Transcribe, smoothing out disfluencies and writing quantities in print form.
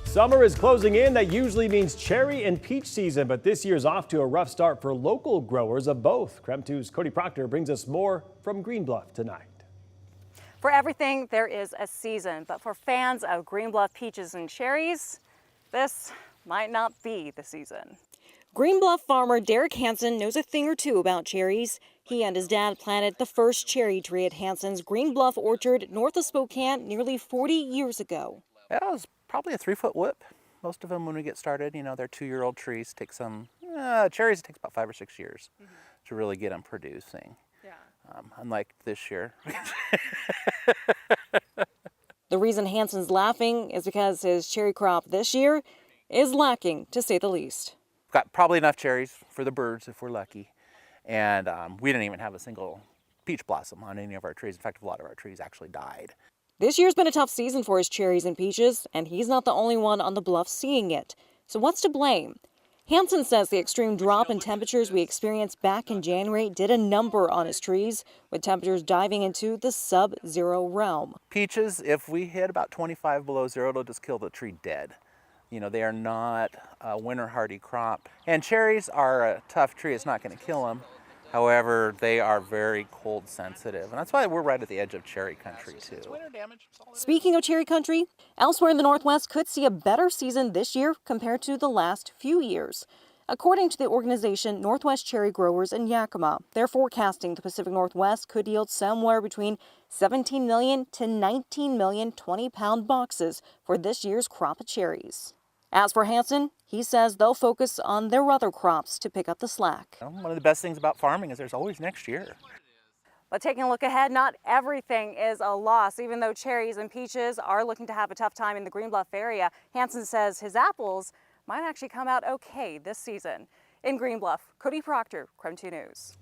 Summer is closing in. That usually means cherry and peach season, but this year's off to a rough start for local growers of both. KREM 2's Cody Proctor brings us more from Green Bluff tonight. For everything, there is a season, but for fans of Green Bluff peaches and cherries, this might not be the season. Green Bluff farmer Derek Hansen knows a thing or two about cherries. He and his dad planted the first cherry tree at Hansen's Green Bluff orchard north of Spokane nearly 40 years ago. It was probably a 3-foot whip. Most of them, when we get started, they're 2-year-old trees. Take some cherries. It takes about 5 or 6 years to really get them producing. Yeah. Unlike this year. The reason Hansen's laughing is because his cherry crop this year is lacking, to say the least. Got probably enough cherries for the birds if we're lucky, and we didn't even have a single peach blossom on any of our trees. In fact, a lot of our trees actually died. This year's been a tough season for his cherries and peaches, and he's not the only one on the bluff seeing it. So what's to blame? Hansen says the extreme drop in temperatures we experienced back in January did a number on his trees, with temperatures diving into the sub-zero realm. Peaches, if we hit about 25 below zero, it'll just kill the tree dead. They are not a winter hardy crop. And cherries are a tough tree. It's not going to kill them. However, they are very cold sensitive. And that's why we're right at the edge of cherry country, too. Speaking of cherry country, elsewhere in the Northwest could see a better season this year compared to the last few years. According to the organization Northwest Cherry Growers in Yakima, they're forecasting the Pacific Northwest could yield somewhere between 17 million to 19 million 20-pound boxes for this year's crop of cherries. As for Hansen, he says they'll focus on their other crops to pick up the slack. One of the best things about farming is there's always next year. But taking a look ahead, not everything is a loss. Even though cherries and peaches are looking to have a tough time in the Green Bluff area, Hansen says his apples might actually come out okay this season. In Green Bluff, Cody Proctor, KREM 2 News.